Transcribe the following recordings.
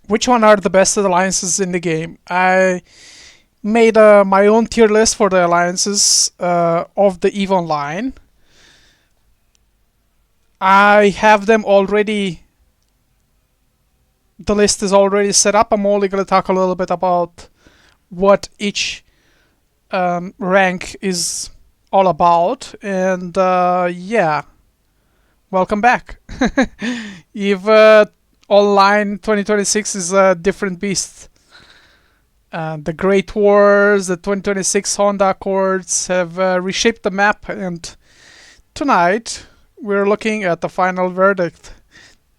which one are the best alliances in the game. I made my own tier list for the alliances of the EVE Online. I have them already. The list is already set up. I'm only going to talk a little bit about what each rank is all about. And yeah, welcome back. EVE Online 2026 is a different beast. The Great Wars, the 2026 Honda Accords have reshaped the map, and tonight we're looking at the final verdict.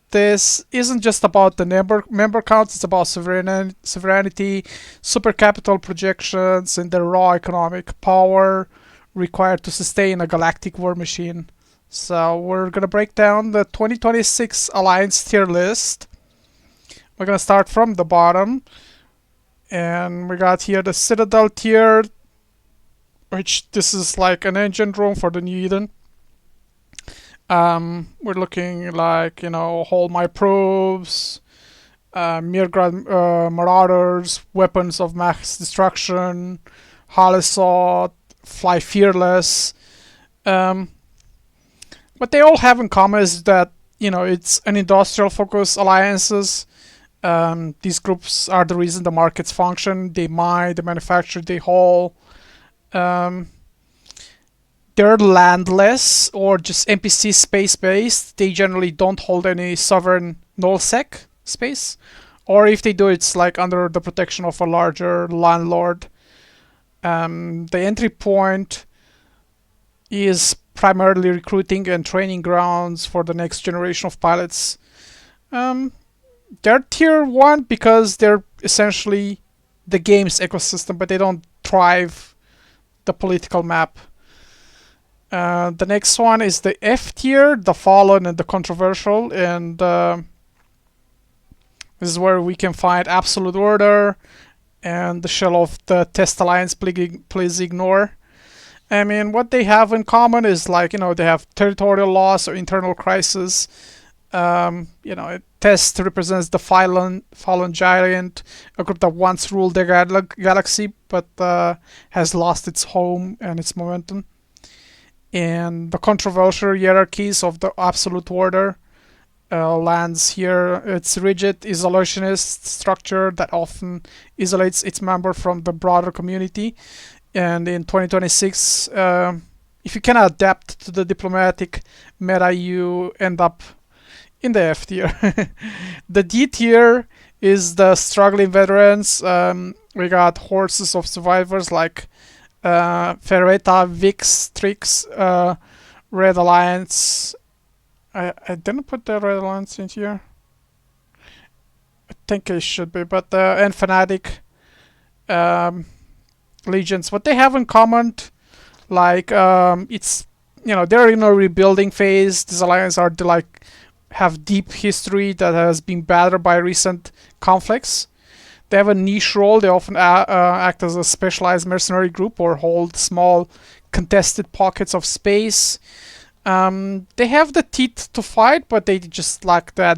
This isn't just about the member counts, it's about sovereignty, super capital projections, and the raw economic power required to sustain a galactic war machine. So we're gonna break down the 2026 Alliance tier list. We're gonna start from the bottom, and we got here the Citadel tier, which this is like an engine room for the New Eden. We're looking like, hold my probes, Mirgrad Marauders, weapons of mass destruction, Halisot, Fly Fearless. What they all have in common is that, it's an industrial focus alliances. These groups are the reason the markets function. They mine, they manufacture, they haul. They're landless or just NPC space based. They generally don't hold any sovereign nullsec space, or if they do, it's like under the protection of a larger landlord. The entry point is primarily recruiting and training grounds for the next generation of pilots. They're tier 1 because they're essentially the game's ecosystem, but they don't drive the political map. The next one is the F tier, the fallen and the controversial, and this is where we can find absolute order and the shell of the test alliance. Please ignore. I mean, what they have in common is like, they have territorial loss or internal crisis. Test represents the fallen giant, a group that once ruled the galaxy but has lost its home and its momentum. And the controversial hierarchies of the absolute order lands here. It's rigid, isolationist structure that often isolates its member from the broader community. And in 2026, if you cannot adapt to the diplomatic meta, you end up in the F tier. The D tier is the struggling veterans. We got horses of survivors like Ferreta, Vix, Trix, Red Alliance. I didn't put the Red Alliance in here. I think it should be, but and Fanatic legions. What they have in common, like it's they're in a rebuilding phase. These alliances are have deep history that has been battered by recent conflicts. They have a niche role. They often act as a specialized mercenary group or hold small contested pockets of space. They have the teeth to fight, but they just lack the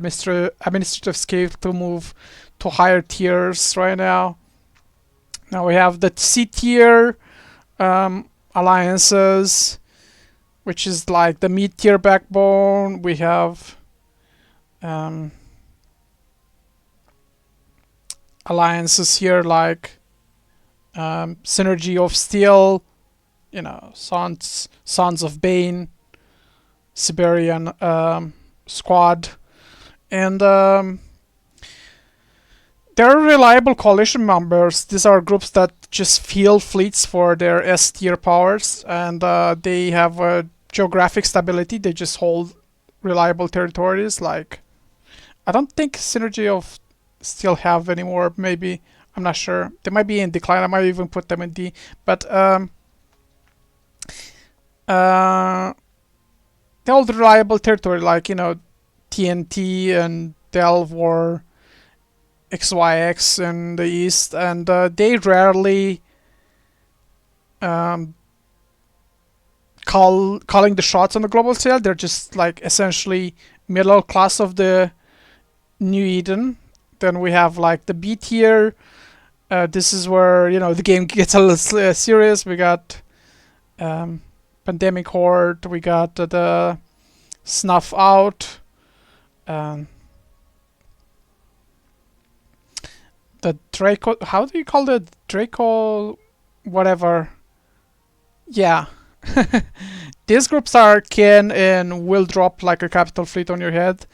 administrative skill to move to higher tiers right now. Now we have the C tier alliances, which is like the mid tier backbone. We have alliances here like Synergy of Steel, Sons of Bane, Siberian Squad, and they're reliable coalition members. These are groups that just field fleets for their S tier powers, and they have geographic stability. They just hold reliable territories. Like, I don't think Synergy of Steel have anymore. Maybe, I'm not sure. They might be in decline. I might even put them in D. But they hold reliable territory, like TNT and Delve or XYX in the east, and they rarely calling the shots on the global scale. They're just like essentially middle class of the New Eden. Then we have like the B tier. This is where the game gets a little serious. We got Pandemic Horde. We got the Snuff Out. Um, the Draco. How do you call it? Draco. Whatever. Yeah. These groups can and will drop like a capital fleet on your head.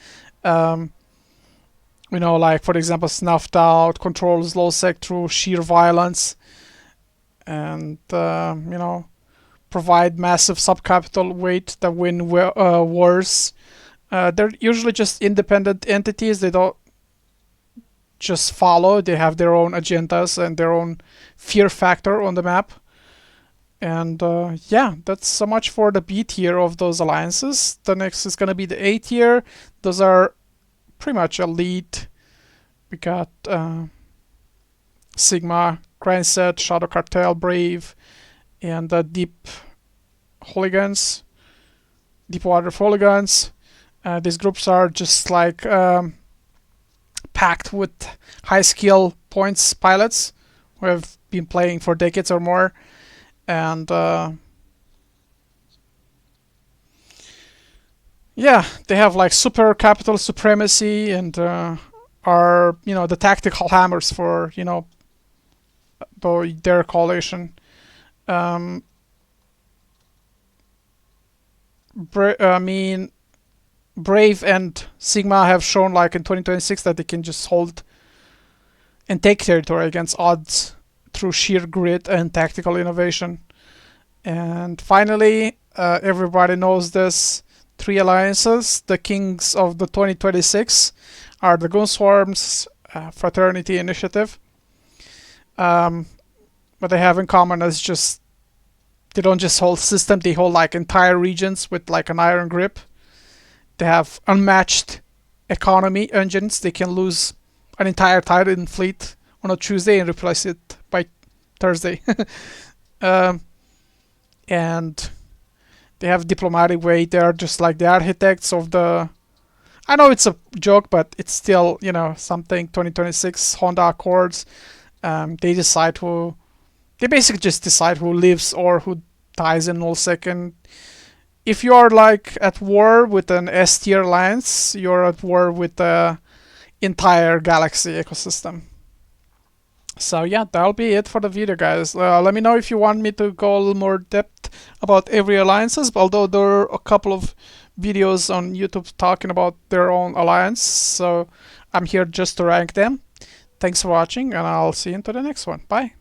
Like for example, Snuffed Out controls Nullsec through sheer violence, and provide massive subcapital weight that win wars. They're usually just independent entities. They don't just follow. They have their own agendas and their own fear factor on the map. And yeah, that's so much for the B tier of those alliances. The next is going to be the A tier. Those are pretty much elite. We got Sigma, Grindset, Shadow Cartel, Brave, and Deep Hooligans, Deepwater Hooligans. These groups are just like packed with high skill points pilots who have been playing for decades or more. And yeah, they have like super capital supremacy and are the tactical hammers for their coalition. Brave and Sigma have shown like in 2026 that they can just hold and take territory against odds through sheer grit and tactical innovation. And finally, everybody knows this. 3 alliances, the kings of the 2026 are the Gunswarms, Fraternity, Initiative. What they have in common is just they don't just hold system, they hold like entire regions with like an iron grip. They have unmatched economy engines. They can lose an entire Titan fleet on a Tuesday and replace it by Thursday. And they have diplomatic weight. They are just like the architects of the... I know it's a joke, but it's still, something. 2026 Honda Accords. They decide who... They basically just decide who lives or who dies in Nullsec. And if you are like at war with an S tier alliance, you're at war with the entire galaxy ecosystem. So yeah, that'll be it for the video, guys. Let me know if you want me to go a little more depth about every alliances, although there are a couple of videos on YouTube talking about their own alliance, so I'm here just to rank them. Thanks for watching, and I'll see you into the next one. Bye.